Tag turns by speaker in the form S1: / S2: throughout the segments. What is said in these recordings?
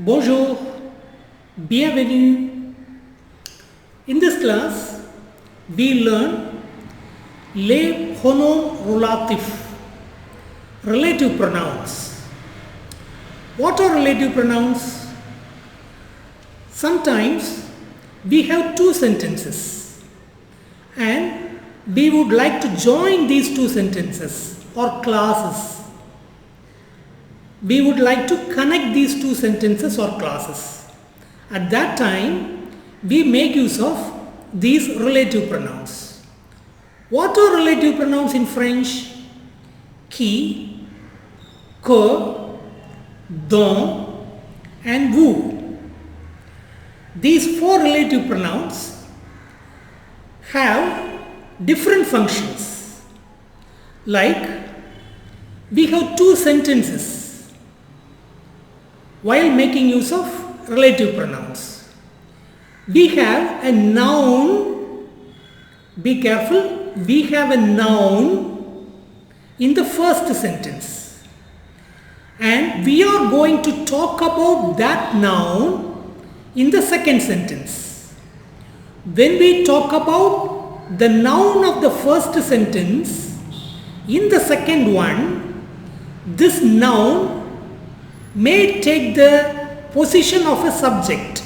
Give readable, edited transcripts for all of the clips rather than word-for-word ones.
S1: Bonjour, bienvenue. In this class, we learn les pronoms relatifs, relative pronouns. What are relative pronouns? Sometimes we have two sentences and we would like to join these two sentences or clauses. We would like to connect these two sentences or clauses. At that time, we make use of these relative pronouns. What are relative pronouns in French? Qui, que, dont, and vous. These four relative pronouns have different functions. Like, we have two sentences while making use of relative pronouns. We have a noun, be careful, we have a noun in the first sentence and we are going to talk about that noun in the second sentence. When we talk about the noun of the first sentence, in the second one, this noun may take the position of a subject.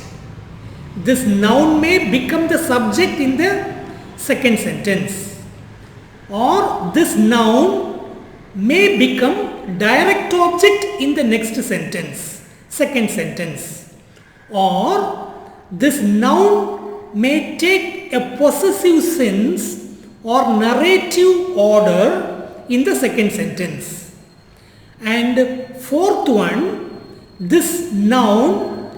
S1: This noun may become the subject in the second sentence, or this noun may become direct object in the next sentence, second sentence, or this noun may take a possessive sense or narrative order in the second sentence. And fourth one, this noun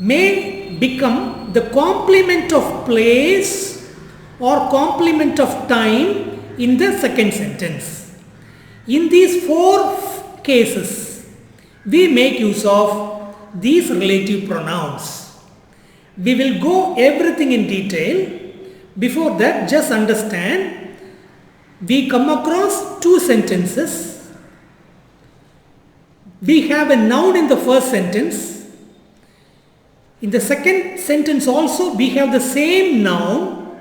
S1: may become the complement of place or complement of time in the second sentence. In these four cases, we make use of these relative pronouns. We will go everything in detail. Before that, just understand, we come across two sentences. We have a noun in the first sentence. In the second sentence also we have the same noun.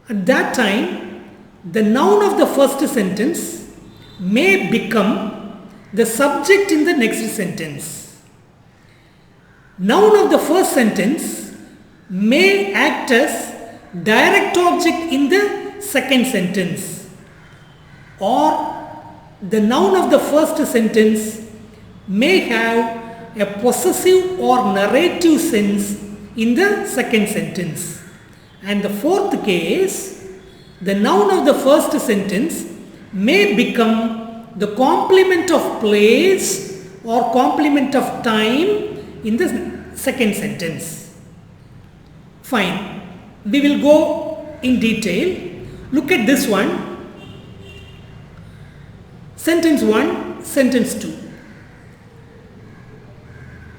S1: At that time, the noun of the first sentence may become the subject in the next sentence. Noun of the first sentence may act as direct object in the second sentence, or the noun of the first sentence may have a possessive or narrative sense in the second sentence. And the fourth case, the noun of the first sentence may become the complement of place or complement of time in the second sentence. Fine. We will go in detail. Look at this one. Sentence 1, sentence 2.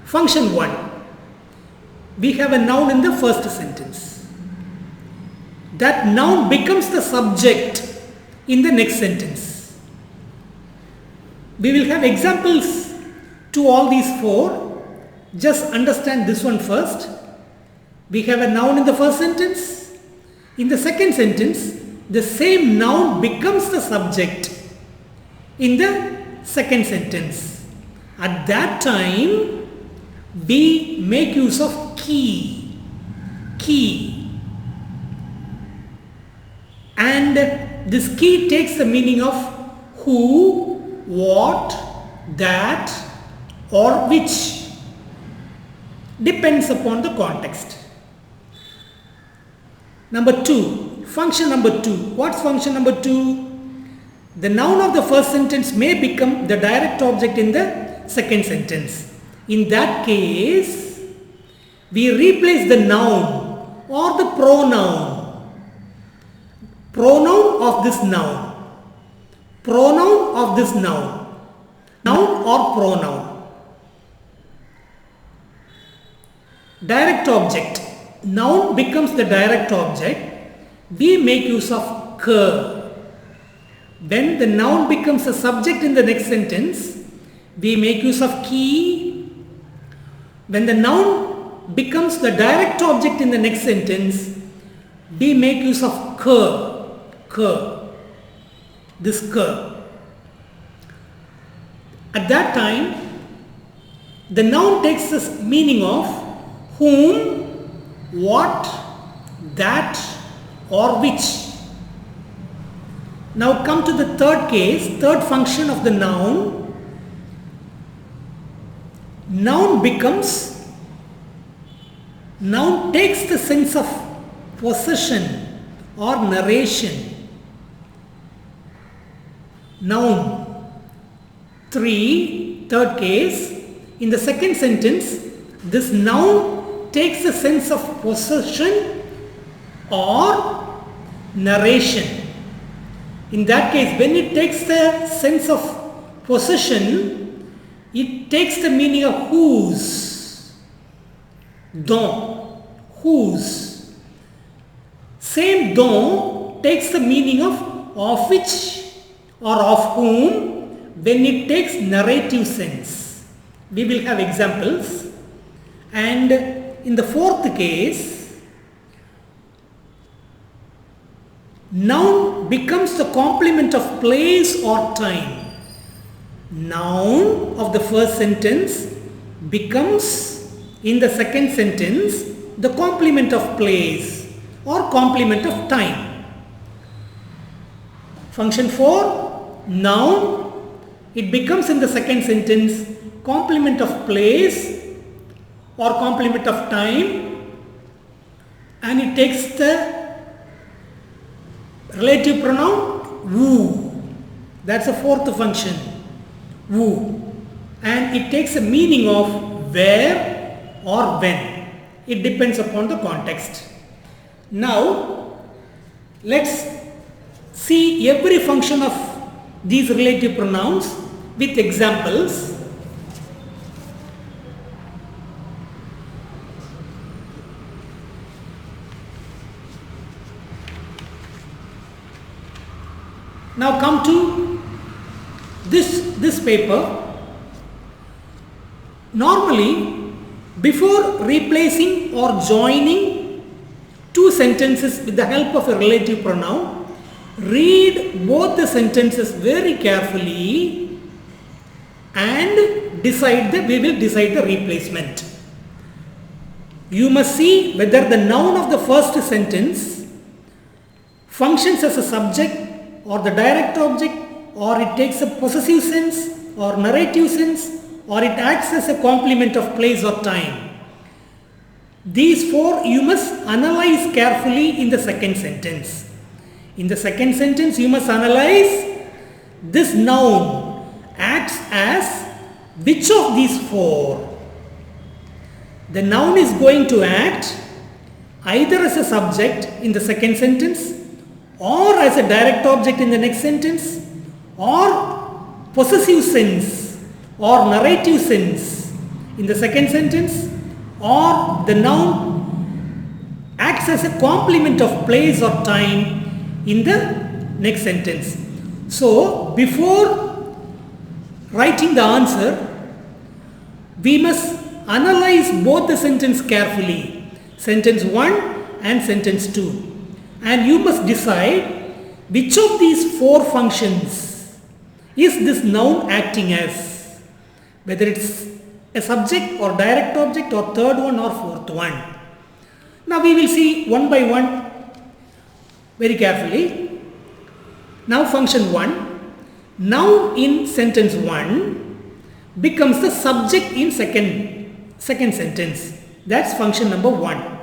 S1: Function 1. We have a noun in the first sentence. That noun becomes the subject in the next sentence. We will have examples to all these four. Just understand this one first. We have a noun in the first sentence. In the second sentence, the same noun becomes the subject in the second sentence. At that time, we make use of qui. And this qui takes the meaning of who, what, that, or which. Depends upon the context. Number 2, function number 2. What's function number 2? The noun of the first sentence may become the direct object in the second sentence. In that case, we replace the noun or the pronoun. Pronoun of this noun. Pronoun of this noun. Noun or pronoun. Direct object. Noun becomes the direct object. We make use of que. When the noun becomes a subject in the next sentence, we make use of key. When the noun becomes the direct object in the next sentence, we make use of cur, this cur. At that time, the noun takes the meaning of whom, what, that, or which. Now come to the third case, third function of the noun. Noun takes the sense of possession or narration. Noun 3, third case, in the second sentence, this noun takes the sense of possession or narration. In that case, when it takes the sense of possession, it takes the meaning of whose, dont, whose. Same dont takes the meaning of which or of whom when it takes narrative sense. We will have examples. And in the fourth case, noun becomes the complement of place or time. Noun of the first sentence becomes in the second sentence the complement of place or complement of time. Function 4, noun, it becomes in the second sentence complement of place or complement of time, and it takes the relative pronoun who. That's the fourth function, who, and it takes a meaning of where or when. It depends upon the context. Now let's see every function of these relative pronouns with examples. Now come to this paper. Normally, before replacing or joining two sentences with the help of a relative pronoun, read both the sentences very carefully and we will decide the replacement. You must see whether the noun of the first sentence functions as a subject or the direct object, or it takes a possessive sense or narrative sense, or it acts as a complement of place or time. These four you must analyze carefully in the second sentence. In the second sentence you must analyze this noun acts as which of these four. The noun is going to act either as a subject in the second sentence, or as a direct object in the next sentence, or possessive sense or narrative sense in the second sentence, or the noun acts as a complement of place or time in the next sentence. So before writing the answer, we must analyze both the sentence carefully, sentence 1 and sentence 2. And you must decide which of these four functions is this noun acting as, whether it's a subject or direct object or third one or fourth one. Now we will see one by one very carefully. Now function 1, noun in sentence 1 becomes the subject in second sentence. That's function number 1.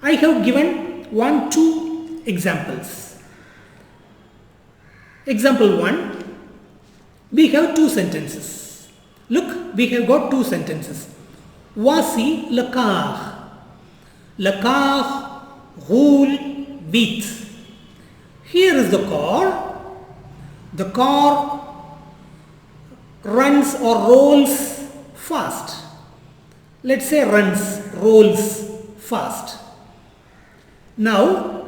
S1: I have given 2 examples. Example 1, we have 2 sentences. Look, we have got 2 sentences. Voici le car. Le car roule vite. Here is the car. The car runs or rolls fast. Let's say rolls fast. Now,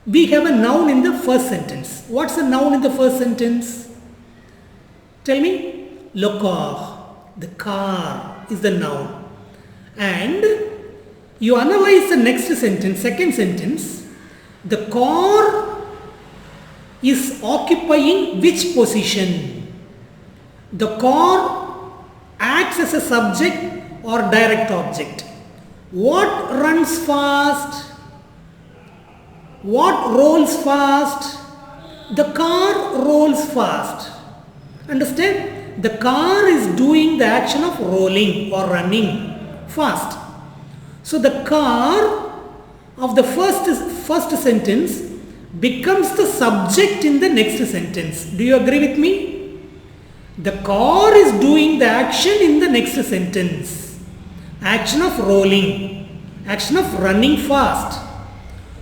S1: we have a noun in the first sentence. What's the noun in the first sentence? Tell me. le car. The car is the noun. And you analyze the next sentence, second sentence. The car is occupying which position? The car acts as a subject or direct object. What runs fast? What rolls fast? The car rolls fast. Understand? The car is doing the action of rolling or running fast. So the car of the first sentence becomes the subject in the next sentence. Do you agree with me? The car is doing the action in the next sentence. Action of rolling, action of running fast.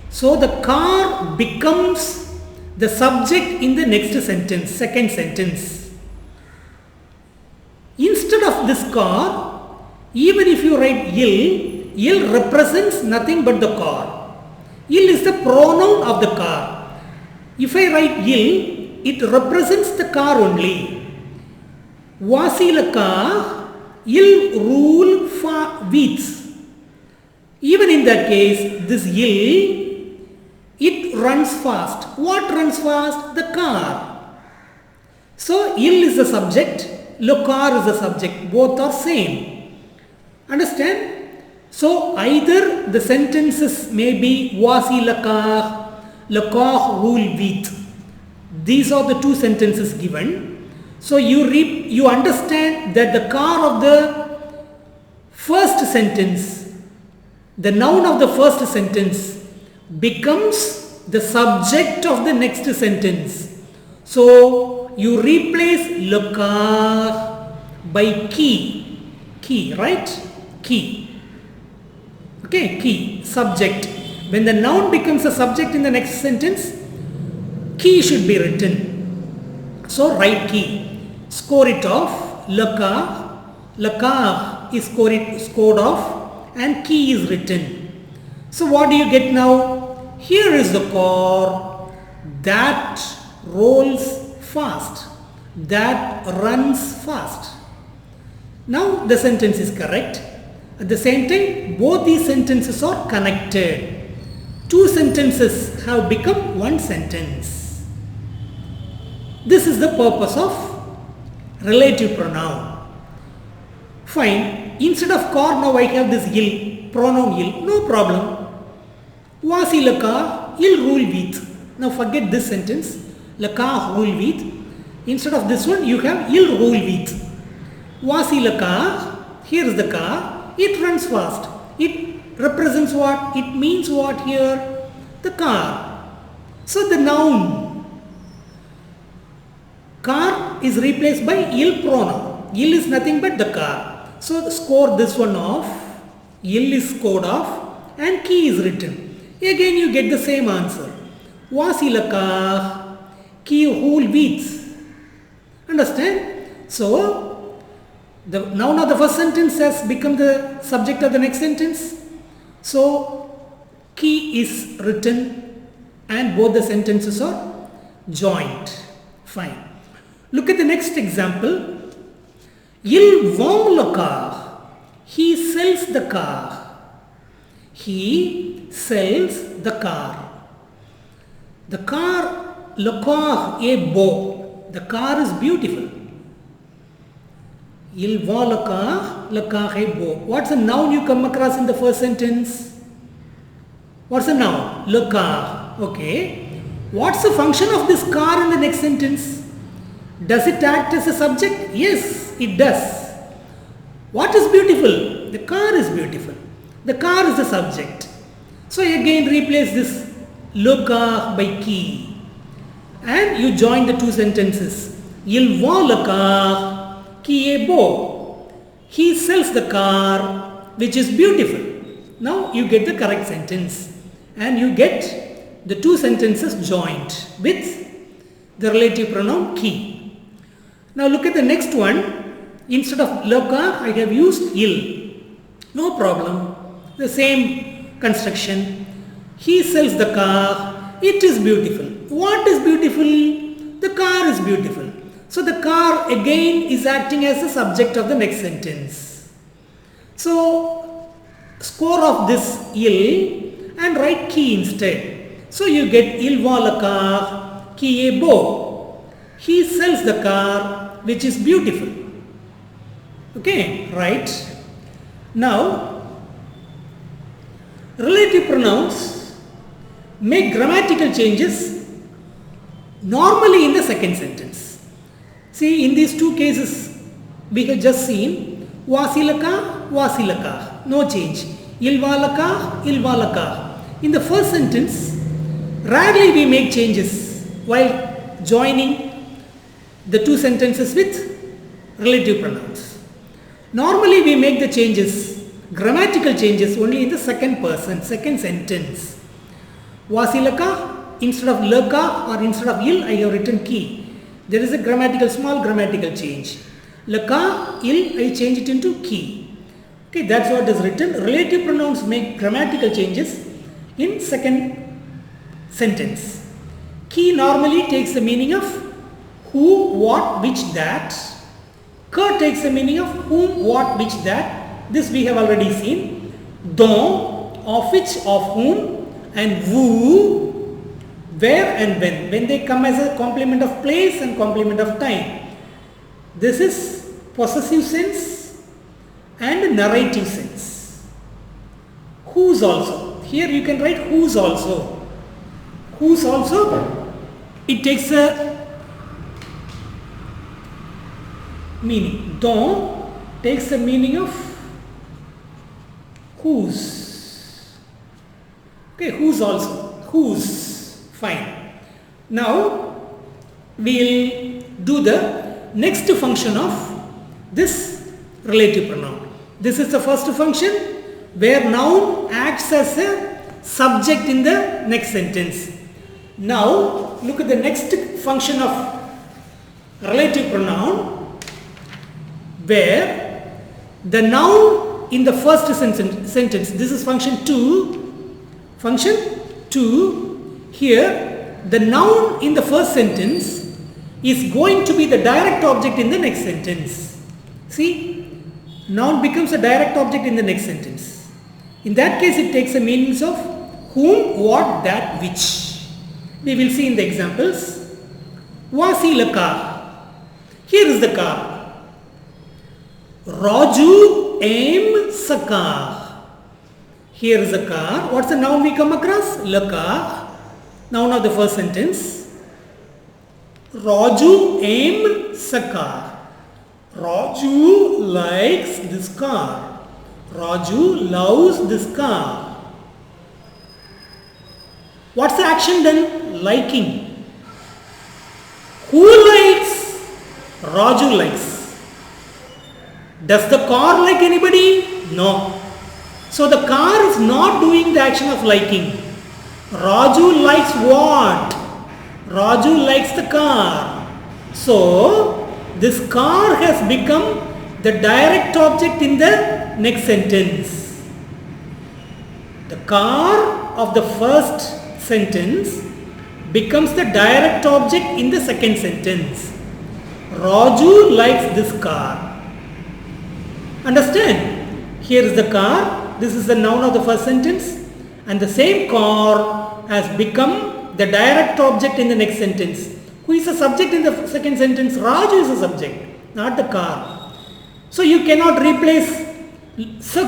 S1: So the car becomes the subject in the next sentence, second sentence. Instead of this car, even if you write il represents nothing but the car. Il is the pronoun of the car. If I write il, it represents the car only. Voici le car, il roule vite. Even in that case, this il, it runs fast. What runs fast? The car. So, il is the subject, le car is the subject. Both are same. Understand? So, either the sentences may be voici le car roule vite. These are the two sentences given. So, you understand that the car of the first sentence, the noun of the first sentence becomes the subject of the next sentence. So, you replace le car by key, right? Key. Okay, key, subject. When the noun becomes a subject in the next sentence, key should be written. So, write key. Score it off. Le car is scored off and key is written. So, what do you get now? Here is the car that rolls fast, that runs fast. Now, the sentence is correct. At the same time, both these sentences are connected. Two sentences have become one sentence. This is the purpose of relative pronoun. Fine. Instead of car, now I have this il, pronoun il. No problem. Voici le car, il roule vite. Now forget this sentence. Le car roule vite. Instead of this one, you have il roule vite. Voici le car. Here is the car. It runs fast. It represents what? It means what here? The car. So the noun car is replaced by il pronoun. Il is nothing but the car. So score this one off. Il is scored off and key is written. Again you get the same answer. Voici le car qui roule vite. Understand? So, the noun of the first sentence has become the subject of the next sentence. So, key is written and both the sentences are joined. Fine. Look at the next example. Il vend le car. He sells the car. He sells the car. The car, le car est beau. The car is beautiful. Il vend le car est beau. What's the noun you come across in the first sentence? What's the noun? Le car. Okay. What's the function of this car in the next sentence? Does it act as a subject? Yes, it does. What is beautiful? The car is beautiful. The car is the subject. So again replace this le car by qui and you join the two sentences. Il vend le car qui est beau. He sells the car which is beautiful. Now you get the correct sentence and you get the two sentences joined with the relative pronoun qui. Now look at the next one. Instead of le car, I have used il. No problem. The same construction. He sells the car. It is beautiful. What is beautiful? The car is beautiful. So the car again is acting as the subject of the next sentence. So score of this il and write ki instead. So you get il va le car qui est beau. He sells the car which is beautiful. Okay, right. Now relative pronouns make grammatical changes normally in the second sentence. See, in these two cases we have just seen vasilaka, no change. Ilvalaka. In the first sentence, rarely we make changes while joining the two sentences with relative pronouns. Normally we make the changes, grammatical changes, only in the second person, second sentence. Vasilaka, instead of laka or instead of il, I have written ki. There is a small grammatical change. Laka, il, I change it into ki. Okay, that's what is written. Relative pronouns make grammatical changes in second sentence. Ki normally takes the meaning of who, what, which, that. Ka takes the meaning of whom, what, which, that. This we have already seen. Dont, of which, of whom, and who, where and when they come as a complement of place and complement of time. This is possessive sense and narrative sense. Whose also. Here you can write whose also. Whose also, it takes a meaning. Dont takes the meaning of whose. Okay, whose also. Whose. Fine. Now we will do the next function of this relative pronoun. This is the first function where noun acts as a subject in the next sentence. Now look at the next function of relative pronoun where the noun in the first sentence, this is function 2. Function 2. Here, the noun in the first sentence is going to be the direct object in the next sentence. See, noun becomes a direct object in the next sentence. In that case, it takes the meanings of whom, what, that, which. We will see in the examples. Vasilaka car. Here is the car. Raju aim sakar. Here is a car. What's the noun we come across? Le car. Noun of the first sentence. Raju aim sakar. Raju likes this car. Raju loves this car. What's the action done? Liking. Who likes? Raju likes. Does the car like anybody? No. So the car is not doing the action of liking. Raju likes what? Raju likes the car. So this car has become the direct object in the next sentence. The car of the first sentence becomes the direct object in the second sentence. Raju likes this car. Understand? Here is the car. This is the noun of the first sentence. And the same car has become the direct object in the next sentence. Who is the subject in the second sentence? Raju is the subject, not the car. So you cannot replace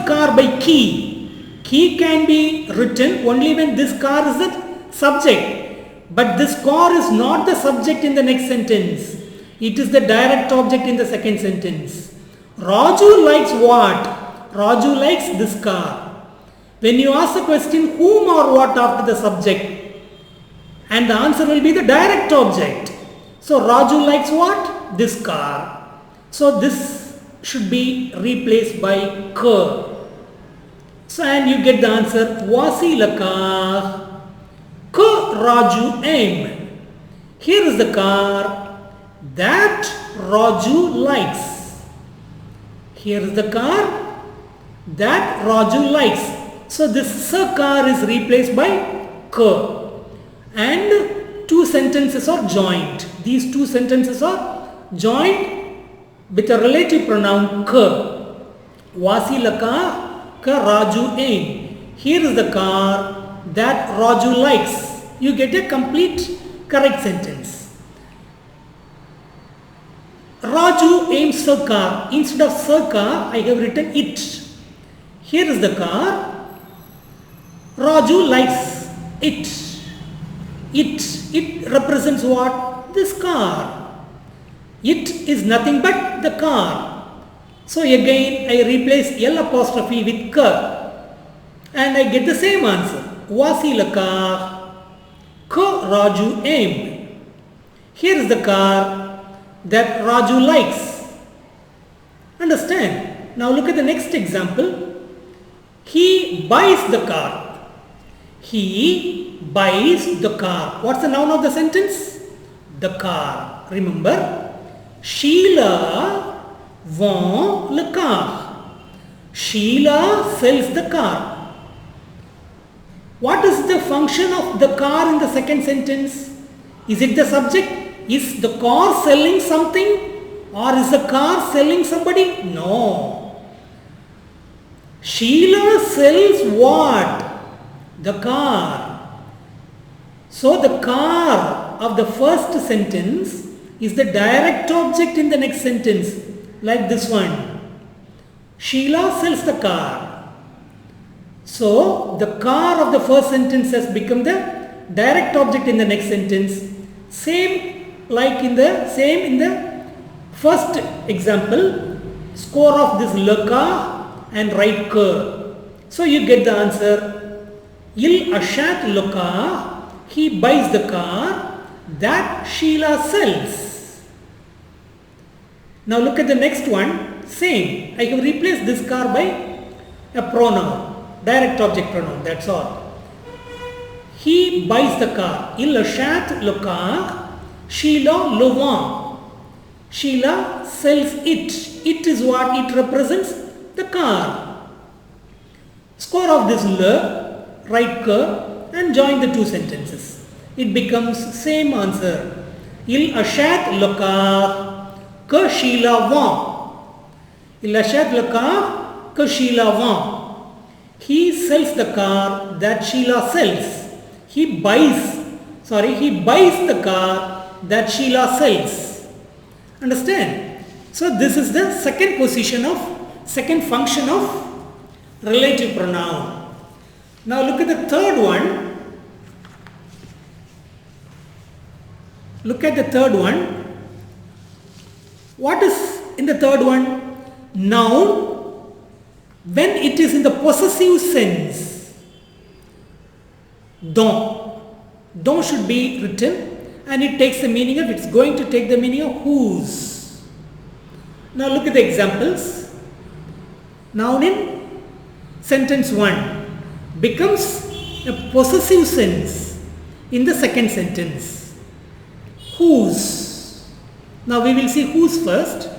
S1: car by ki. Ki can be written only when this car is the subject. But this car is not the subject in the next sentence. It is the direct object in the second sentence. Raju likes what? Raju likes this car. When you ask the question whom or what after the subject, and the answer will be the direct object. So Raju likes what? This car. So this should be replaced by ka. So and you get the answer Vasilaka ka Raju aim. Here is the car that Raju likes. Here is the car that Raju likes. So this car is replaced by ka. And two sentences are joined. These two sentences are joined with a relative pronoun ka. Voici le car que Raju aime. Here is the car that Raju likes. You get a complete correct sentence. Raju aims a car. Instead of a car, I have written it. Here is the car. Raju likes it. It represents what? This car. It is nothing but the car. So again I replace L apostrophe with ka and I get the same answer. Voici le car que Raju aime. Here is the car that Raju likes. Understand? Now look at the next example. He buys the car. He buys the car. What's the noun of the sentence? The car. Remember, Sheila vend le car. Sheila sells the car. What is the function of the car in the second sentence? Is it the subject? Is the car selling something or is the car selling somebody? No. Sheila sells what? The car. So the car of the first sentence is the direct object in the next sentence, like this one. Sheila sells the car. So the car of the first sentence has become the direct object in the next sentence. Same in the first example. Score of this le car and write que. So you get the answer. Il achète le car, he buys the car that Sheila sells. Now look at the next one, same. I have replaced this car by a pronoun, direct object pronoun, that's all. He buys the car. Il achète le car, Sheila le vend. Sheila sells it. It is what? It represents the car. Score of this le, write que and join the two sentences. It becomes same answer. Il achète le car que Sheila vend. Il achète le car que Sheila vend. He sells the car that Sheila sells. He buys the car that Sheila sells. Understand? So this is the second function of relative pronoun. Now look at the third one. Look at the third one. What is in the third one? Noun when it is in the possessive sense. Dont. Dont should be written and it takes the meaning of, it's going to take the meaning of whose. Now look at the examples. Noun in sentence 1 becomes a possessive sense in the second sentence. Whose. Now we will see whose first.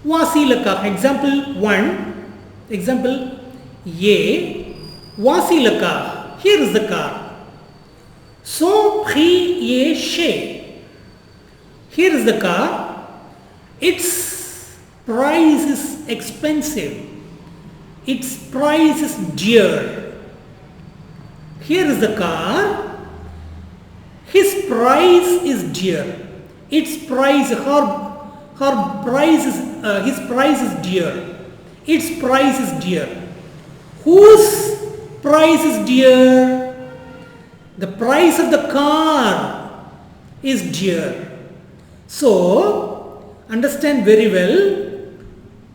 S1: Voici le car. Example 1. Example A. Voici le car. Here is the car. Son prix est cher. Here is the car. Its price is expensive. Its price is dear. Here is the car. His price is dear. Its price, her price is, his price is dear. Its price is dear. Whose price is dear? The price of the car is dear. So, understand very well.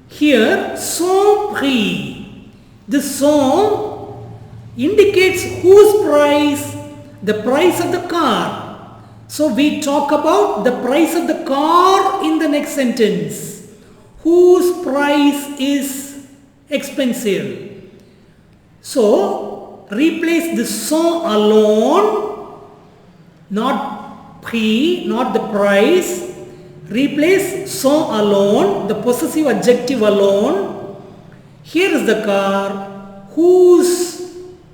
S1: Here, son prix. This son indicates whose price? The price of the car. So we talk about the price of the car in the next sentence. Whose price is expensive. So replace the son alone, not prix, not the price. Replace son alone, the possessive adjective alone. Here is the car whose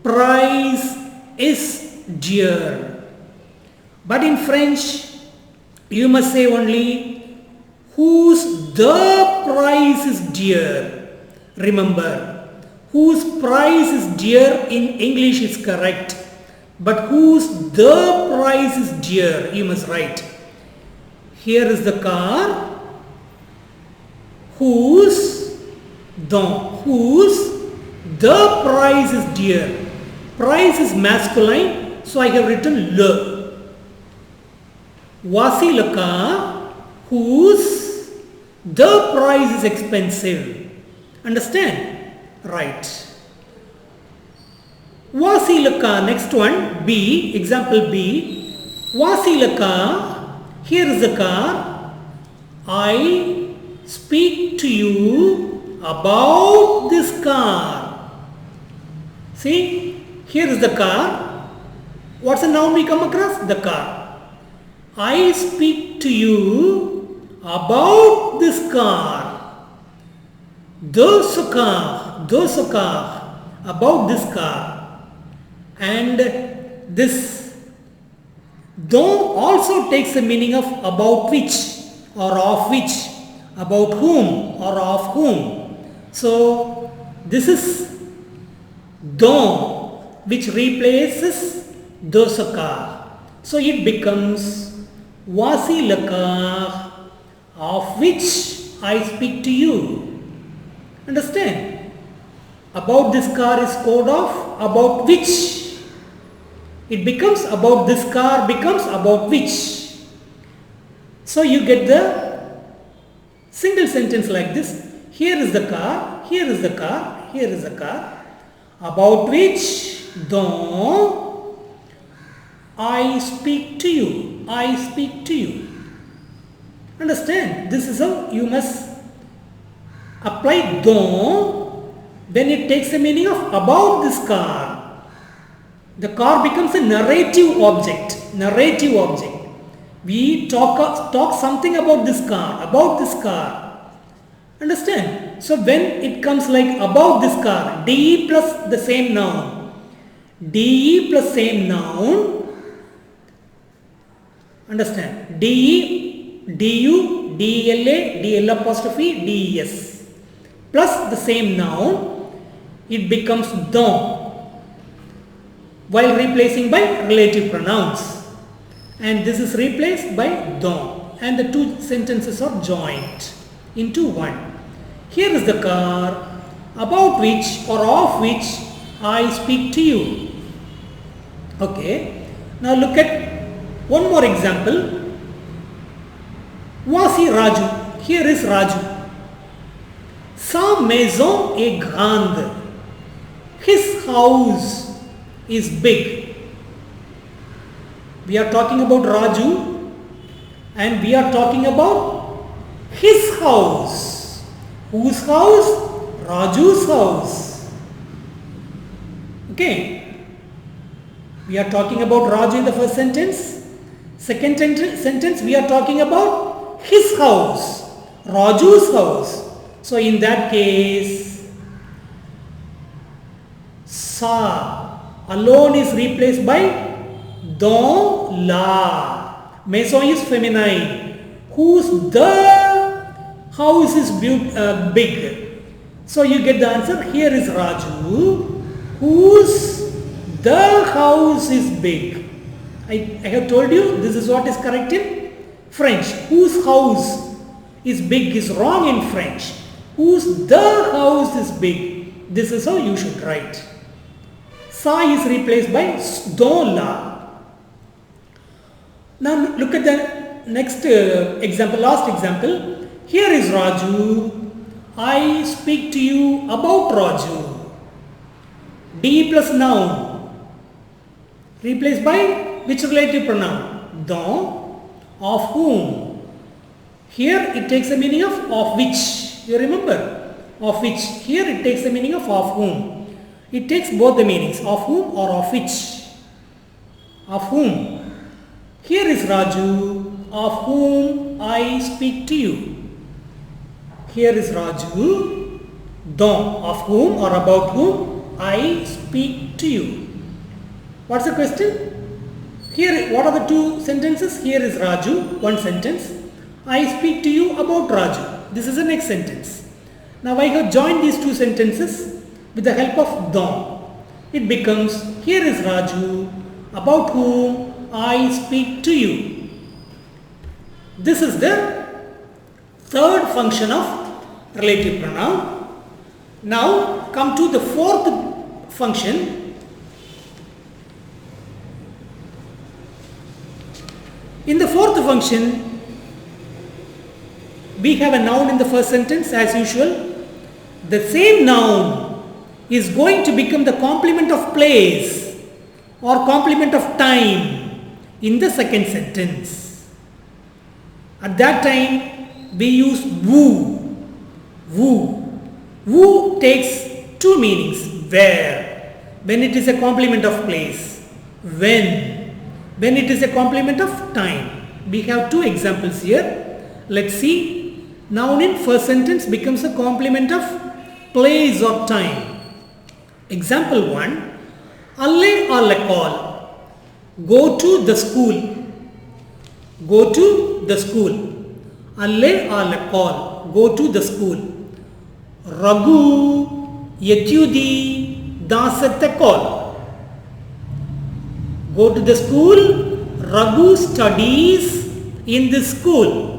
S1: price is dear. But in French, you must say only whose the price is dear. Remember, whose price is dear in English is correct, but whose the price is dear, you must write. Here is the car, whose the price is dear. Price is masculine, so I have written le. Voici le car whose the price is expensive. Understand? Right. Voici le car. Next one, B. Example B. Voici le car. Here is the car. I speak to you about this car. See? Here is the car. What's the noun we come across? The car. I speak to you about this car. Ce car, about this car. And this dont also takes the meaning of about which or of which, about whom or of whom. So this is dont, which replaces ce car. So it becomes voici le car of which I speak to you. Understand? About this car is code of about which. It becomes about this car becomes about which. So you get the single sentence like this. Here is the car, here is the car, here is the car, about which dont I speak to you. I speak to you. Understand? This is how you must apply dont when it takes the meaning of about this car. The car becomes a narrative object. Narrative object. We talk something about this car. About this car. Understand? So when it comes like about this car, de plus the same noun. De plus same noun. Understand? De, du, dla, dl apostrophe, des. Plus the same noun, it becomes dont while replacing by relative pronouns. And this is replaced by dont. And the two sentences are joined into one. Here is the car about which or of which I speak to you. Okay. Now look at one more example. Voici Raju. Here is Raju. Sa maison est grande. His house is big. We are talking about Raju and we are talking about his house. Whose house? Raju's house. Okay. We are talking about Raju in the first sentence. Second sentence we are talking about his house. Raju's house. So in that case, sa alone is replaced by dont la. Maison is feminine. Whose the house is big. So you get the answer. Here is Raju, whose the house is big. I have told you this is what is correct in French. Whose house is big is wrong in French. Whose the house is big. This is how you should write. Sa is replaced by dont la. Now look at the next example, last example. Here is Raju. I speak to you about Raju. De plus noun. Replaced by which relative pronoun? Dont. Of whom? Here it takes the meaning of which. You remember? Of which. Here it takes the meaning of whom. It takes both the meanings, of whom or of which. Of whom. Here is Raju, of whom I speak to you. Here is Raju, dont, of whom or about whom I speak to you. What's the question? Here, what are the two sentences? Here is Raju, one sentence. I speak to you about Raju. This is the next sentence. Now I have joined these two sentences with the help of dom. It becomes, here is Raju, about whom I speak to you. This is the third function of relative pronoun. Now come to the fourth function. In the fourth function, we have a noun in the first sentence as usual. The same noun is going to become the complement of place or complement of time in the second sentence. At that time, we use woo. Woo. Woo takes two meanings. Where, when it is a complement of place. When it is a complement of time. We have two examples here. Let's see. Noun in first sentence becomes a complement of place or time. Example 1. Alle or lekol. Go to the school. Go to the school. Alle or lekol. Go to the school. Raghu yetyudi dasatekol. Go to the school. Raghu studies in the school.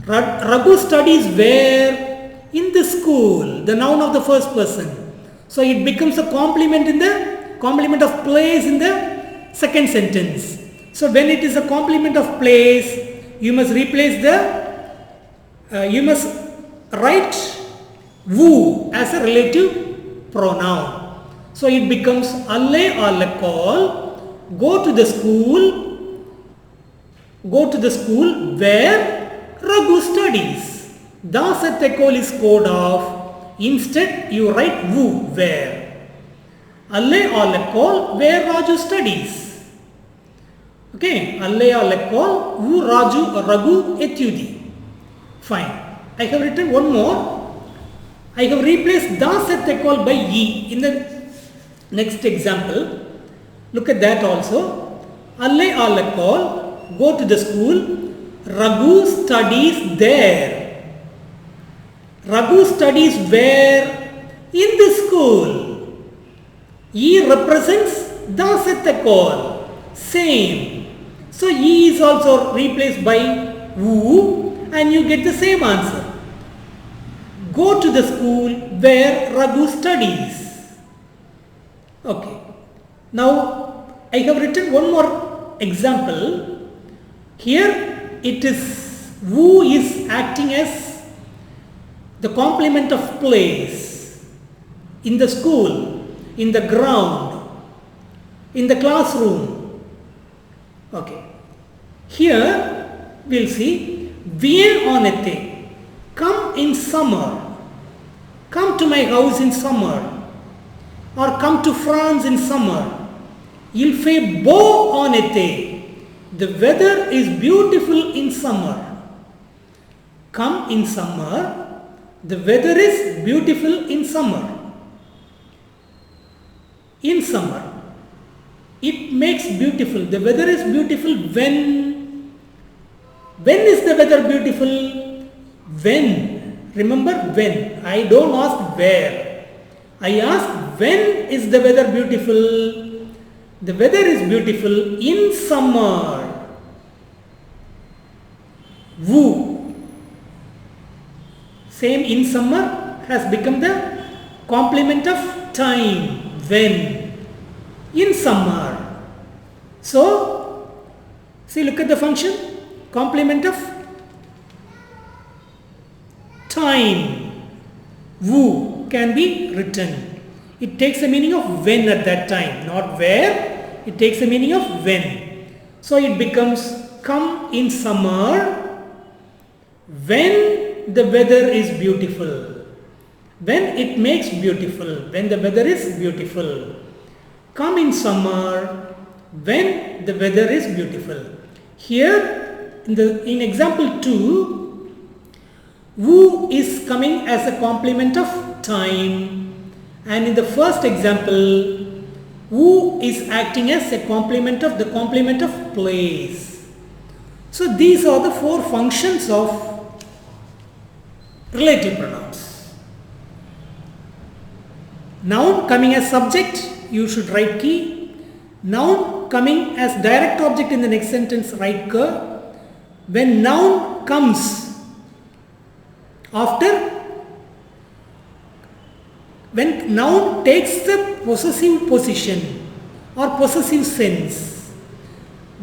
S1: Raghu studies where? In the school. The noun of the first person. So it becomes a complement in the complement of place in the second sentence. So when it is a complement of place, you must replace you must write woo as a relative pronoun. So it becomes alle or lekol. Go to the school. Go to the school where Raghu studies. Dasatekol is code off. Instead, you write woo, where. Alle or lekol, where Raju studies. Okay, alle or lekol, woo Raju or Raghu etyudi. Fine. I have written one more. I have replaced dasatekol by ye in the next example. Look at that also. Alle or lekol, go to the school. Raghu studies there. Raghu studies where? In the school. Ye represents dasatekol. Same. So ye is also replaced by woo and you get the same answer. Go to the school where Raghu studies. Okay. Now I have written one more example. Here it is woo is acting as the complement of place in the school, in the ground, in the classroom. Okay. Here we'll see Viens en été. Come in summer. Come to my house in summer. Or come to France in summer. Il fait beau en été. The weather is beautiful in summer. Come in summer. The weather is beautiful in summer. In summer. It makes beautiful. The weather is beautiful when? When is the weather beautiful? When. Remember when. I don't ask where. I ask when is the weather beautiful? The weather is beautiful in summer. Woo. Same in summer has become the complement of time. When. In summer. So, see, look at the function. Complement of time. Woo can be written. It takes a meaning of when at that time, not where. It takes a meaning of when. So it becomes come in summer when the weather is beautiful. When it makes beautiful. When the weather is beautiful. Come in summer when the weather is beautiful. Here in example 2, woo is coming as a complement of time, and in the first example woo is acting as a complement of place. So these are the four functions of relative pronouns. Noun coming as subject, you should write ki. Noun coming as direct object in the next sentence, write ka. When noun comes after, when noun takes the possessive position or possessive sense,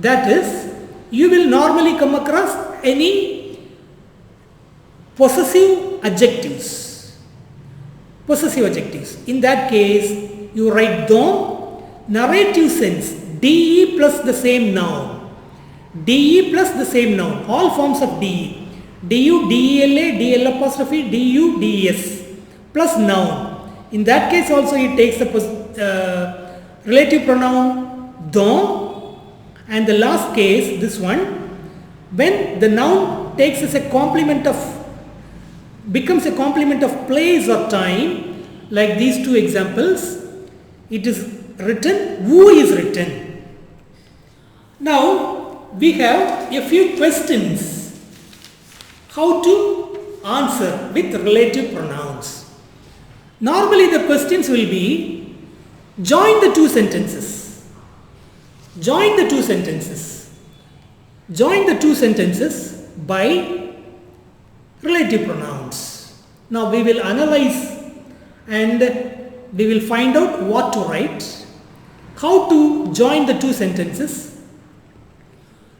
S1: that is, you will normally come across any possessive adjectives. Possessive adjectives. In that case, you write don, narrative sense, de plus the same noun. De plus the same noun, all forms of de. Du, dela, dl apostrophe, du, des plus noun. In that case also it takes the relative pronoun don, and the last case, this one, when the noun takes as a complement of, becomes a complement of place or time, like these two examples, it is written, who is written. Now we have a few questions how to answer with relative pronouns. Normally the questions will be, join the two sentences. Join the two sentences. Join the two sentences by relative pronouns. Now we will analyze and we will find out what to write, how to join the two sentences.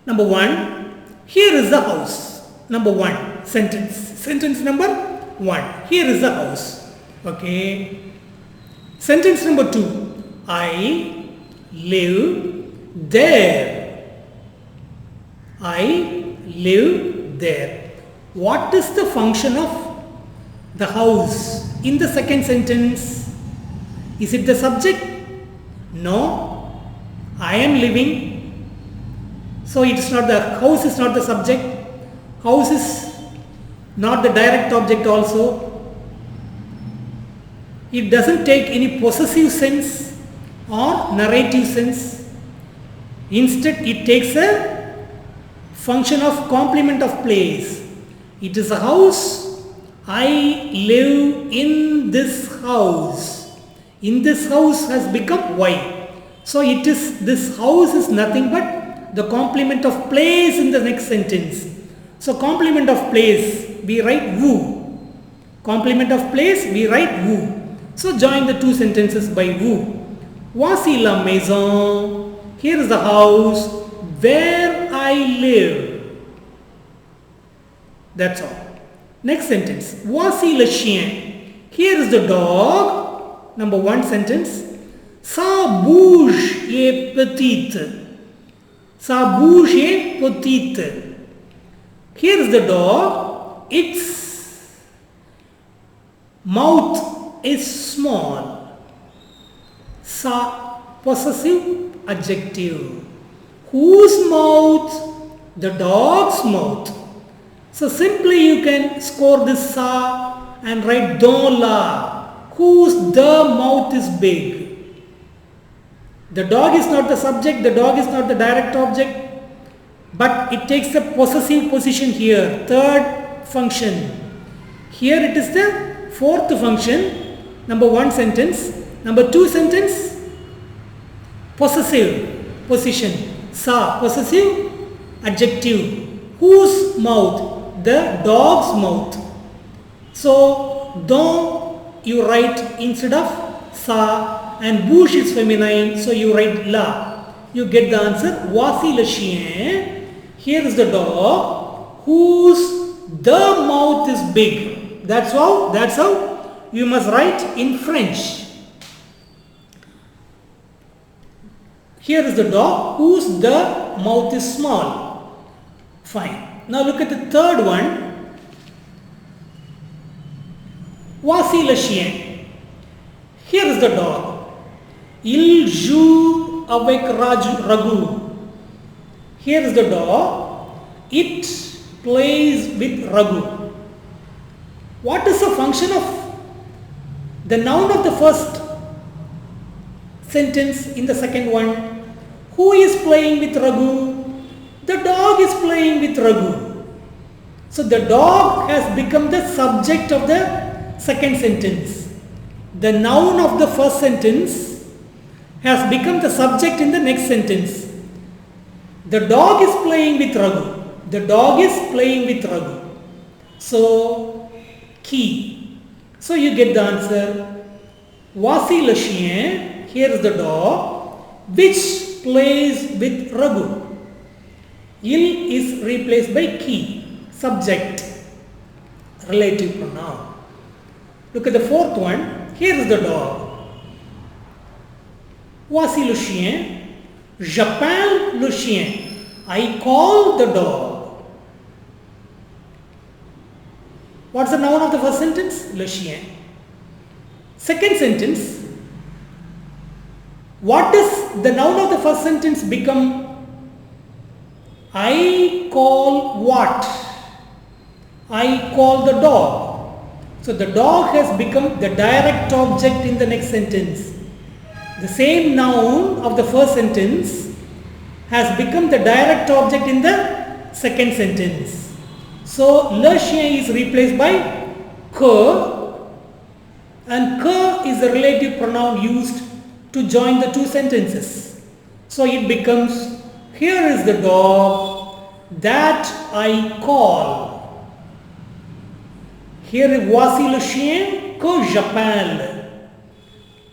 S1: Number one, here is the house. Number one, sentence. Sentence number one, here is the house. Okay. Sentence number two, I live there. I live there. What is the function of the house in the second sentence? Is it the subject? No. I am living. So it is not, the house is not the subject. House is not the direct object also. It doesn't take any possessive sense or narrative sense. Instead it takes a function of complement of place. It is a house. I live in this house. In this house has become Y. So it is, this house is nothing but the complement of place in the next sentence. So complement of place, we write who. Complement of place, we write who. So join the two sentences by who. Voici la maison. Here is the house where I live. That's all. Next sentence. Voici le chien. Here is the dog. Number one sentence. Sa bouche est petite. Sa bouche est petite. Here is the dog. Its mouth is small. Sa, possessive adjective. Whose mouth? The dog's mouth. So simply you can score this sa and write don la. Whose the mouth is big. The dog is not the subject, the dog is not the direct object, but it takes the possessive position here, third function. Here it is the fourth function, number one sentence. Number two sentence, possessive position, sa, possessive adjective. Whose mouth? The dog's mouth. So, don you write instead of sa, and bouche is feminine, so you write la. You get the answer. Voici le chien. Here is the dog whose the mouth is big. That's how you must write in French. Here is the dog whose the mouth is small. Fine. Now look at the third one. Voici le chien. Here is the dog. Il joue avec Raghu. Here is the dog. It plays with Raghu. What is the function of the noun of the first sentence in the second one? Who is playing with Raghu? The dog is playing with Raghu. So the dog has become the subject of the second sentence. The noun of the first sentence has become the subject in the next sentence. The dog is playing with Raghu. The dog is playing with Raghu. So, key. So you get the answer. Voici le chien. Here is the dog which plays with Raghu. Il is replaced by qui, subject, relative pronoun. Look at the fourth one. Here is the dog. Voici le chien. J'appelle le chien. I call the dog. What's the noun of the first sentence? Le chien. Second sentence. What does the noun of the first sentence become? I call what? I call the dog. So the dog has become the direct object in the next sentence. The same noun of the first sentence has become the direct object in the second sentence. So le chien is replaced by que, and que is the relative pronoun used to join the two sentences. So it becomes, here is the dog that I call. Here is voici le chien que j'appelle.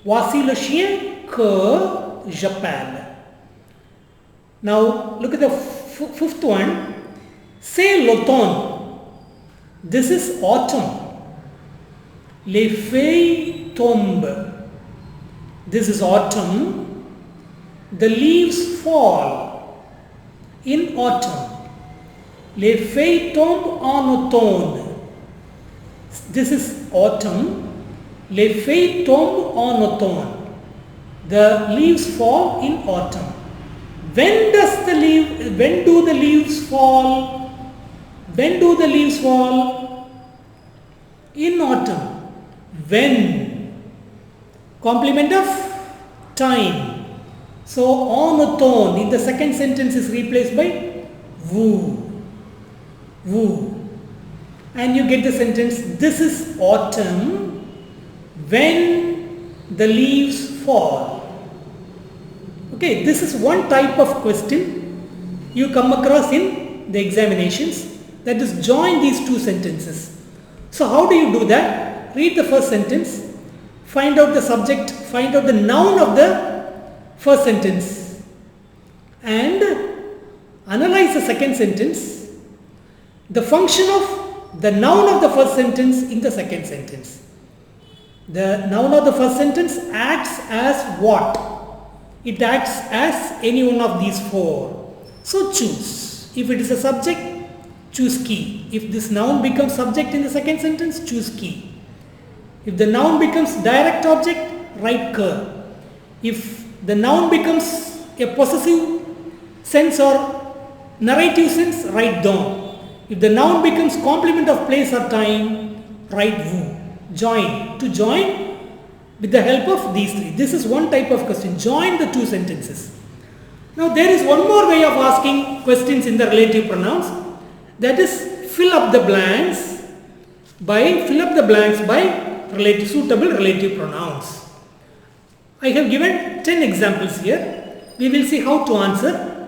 S1: Voici le chien que j'appelle. Now look at the fifth one. C'est l'automne. This is autumn. Les feuilles tombent. This is autumn. The leaves fall in autumn. Les feuilles tombent en automne. This is autumn. Les feuilles tombent en automne. The leaves fall in autumn. When do the leaves fall? When do the leaves fall? In autumn. When? Complement of time. So en automne in the second sentence is replaced by vous. Vous. And you get the sentence, this is autumn when the leaves fall. Okay, this is one type of question you come across in the examinations, that is join these two sentences. So how do you do that? Read the first sentence, find out the subject, find out the noun of the first sentence and analyze the second sentence, the function of the noun of the first sentence in the second sentence. The noun of the first sentence acts as what? It acts as any one of these four. So choose. If it is a subject, choose key. If this noun becomes subject in the second sentence, choose key. If the noun becomes direct object, write que. If the noun becomes a possessive sense or narrative sense, write don. If the noun becomes complement of place or time, write vous. Join. To join with the help of these three. This is one type of question. Join the two sentences. Now there is one more way of asking questions in the relative pronouns. That is fill up the blanks by suitable relative pronouns. I have given 10 examples here. We will see how to answer.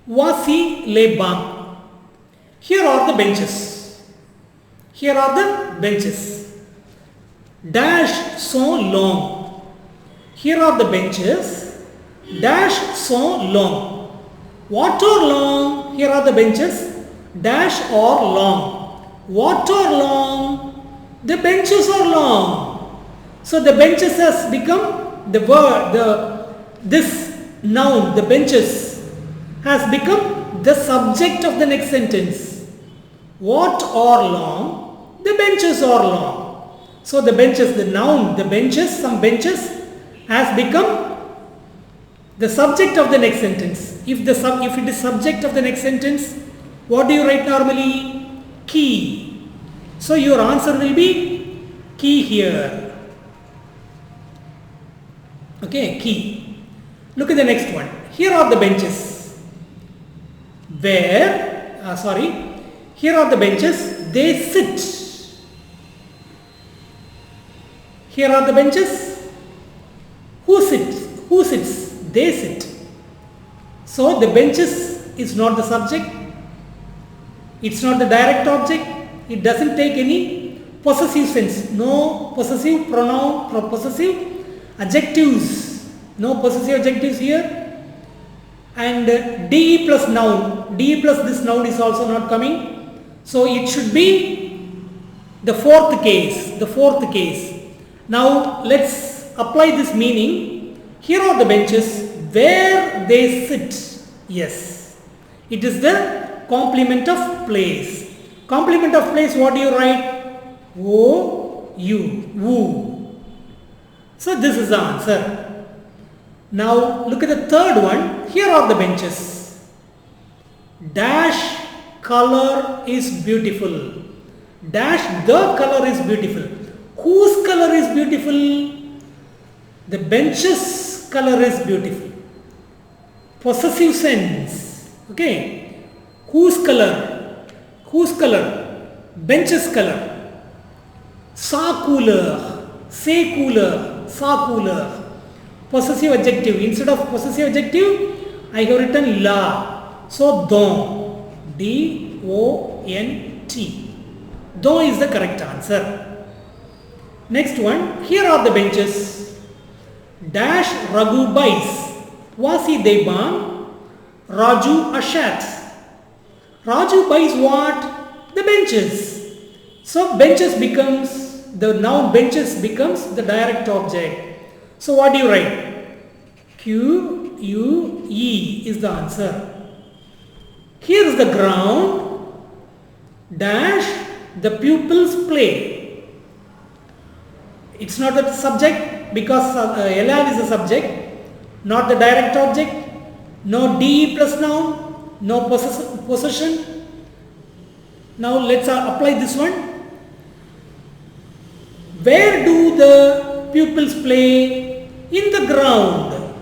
S1: Voici les bancs. Here are the benches. Here are the benches. Dash sont longs. Here are the benches. Dash sont longs. What are long? Here are the benches. Dash are long. What are long? The benches are long. So the benches has become the word, this noun, the benches, has become the subject of the next sentence. What are long? The benches are long. So the benches, the noun, the benches, some benches has become the subject of the next sentence. If it is subject of the next sentence, what do you write normally? Key. So your answer will be key here. Okay, key. Look at the next one. here are the benches. Here are the benches, they sit. Here are the benches. Who sits? Who sits? They sit. So the benches is not the subject. It's not the direct object. It doesn't take any possessive sense. No possessive pronoun, possessive adjectives. No possessive adjectives here. And de plus noun. De plus this noun is also not coming. So it should be the fourth case. The fourth case. Now let's apply this meaning. Here are the benches where they sit. Yes. It is the complement of place. Complement of place, what do you write? O, U, woo. So this is the answer. Now look at the third one. Here are the benches. Dash color is beautiful. Dash the color is beautiful. Whose color is beautiful? The bench's color is beautiful. Possessive sense. Okay. Whose color? Whose color? Bench's color. Sa cooler. Say cooler. Sa cooler. Possessive adjective. Instead of possessive adjective, I have written la. So don. D-O-N-T. Don is the correct answer. Next one. Here are the benches. Dash Raghu buys. Vasi Debang. Raju ashats. Raju buys what? The benches. So benches becomes, the noun benches becomes the direct object. So what do you write? Q-U-E is the answer. Here is the ground. Dash the pupils play. It's not the subject because Elal is the subject, not the direct object. No de plus noun, no possession. Now let's apply this one. Where do the pupils play? In the ground.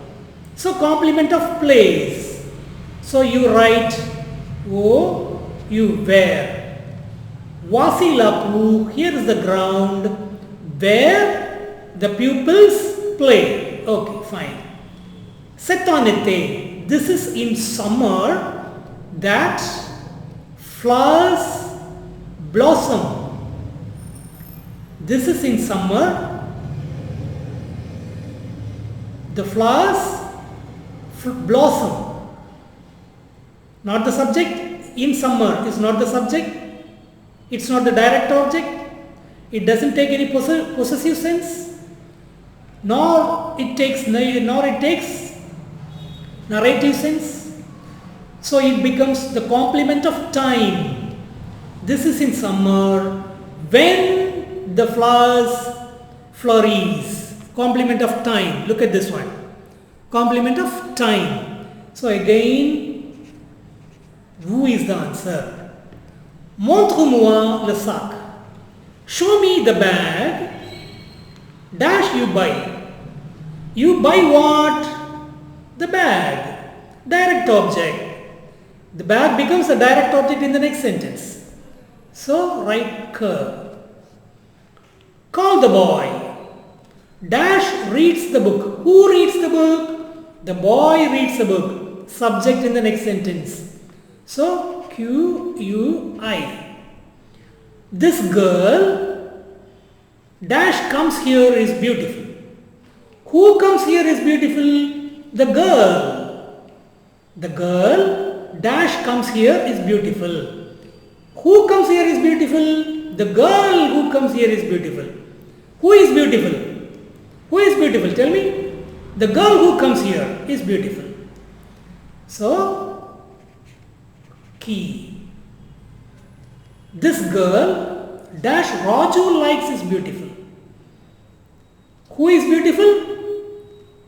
S1: So complement of place. So you write O, you where. Vasilapu, here is the ground where the pupils play. Okay, fine. Setanete, this is in summer that flowers blossom. This is in summer. The flowers blossom. Not the subject. In summer is not the subject. It's not the direct object. It doesn't take any possessive sense. Nor it takes narrative sense. So it becomes the complement of time. This is in summer when the flowers flourish. Complement of time. Look at this one. Complement of time. So again, who is the answer? Montre-moi le sac. Show me the bag. Dash you buy. You buy what? The bag. Direct object. The bag becomes a direct object in the next sentence. So write curve. Call the boy. Dash reads the book. Who reads the book? The boy reads the book. Subject in the next sentence. So Q-U-I. This girl dash comes here is beautiful. Who comes here is beautiful? The girl. The girl dash comes here is beautiful. Who comes here is beautiful? The girl who comes here is beautiful. Who is beautiful? Who is beautiful? Tell me. The girl who comes here is beautiful. So key. This girl dash Raju likes is beautiful. Who is beautiful?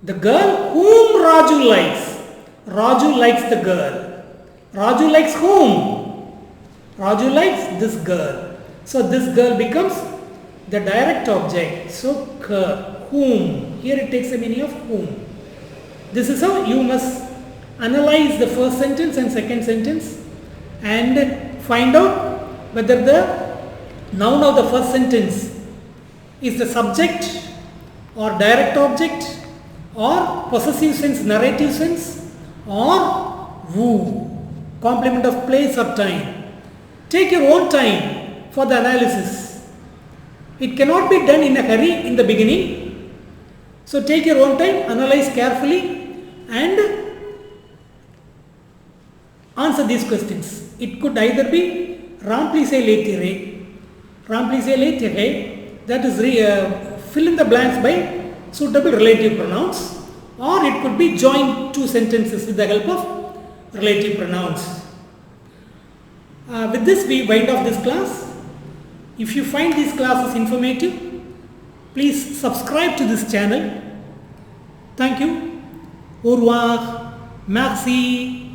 S1: The girl whom Raju likes. Raju likes the girl. Raju likes whom? Raju likes this girl. So this girl becomes the direct object. So whom. Here it takes the meaning of whom. This is how you must analyze the first sentence and second sentence and find out whether the noun of the first sentence is the subject or direct object or possessive sense, narrative sense, or complement of place or time. Take your own time for the analysis. It cannot be done in a hurry in the beginning. So take your own time, analyze carefully and answer these questions. It could either be remplissez les tiret, that is fill in the blanks by suitable relative pronouns, or it could be join two sentences with the help of relative pronouns. With this we wind off this class. If you find these classes informative, please subscribe to this channel. Thank you. Au revoir. Merci.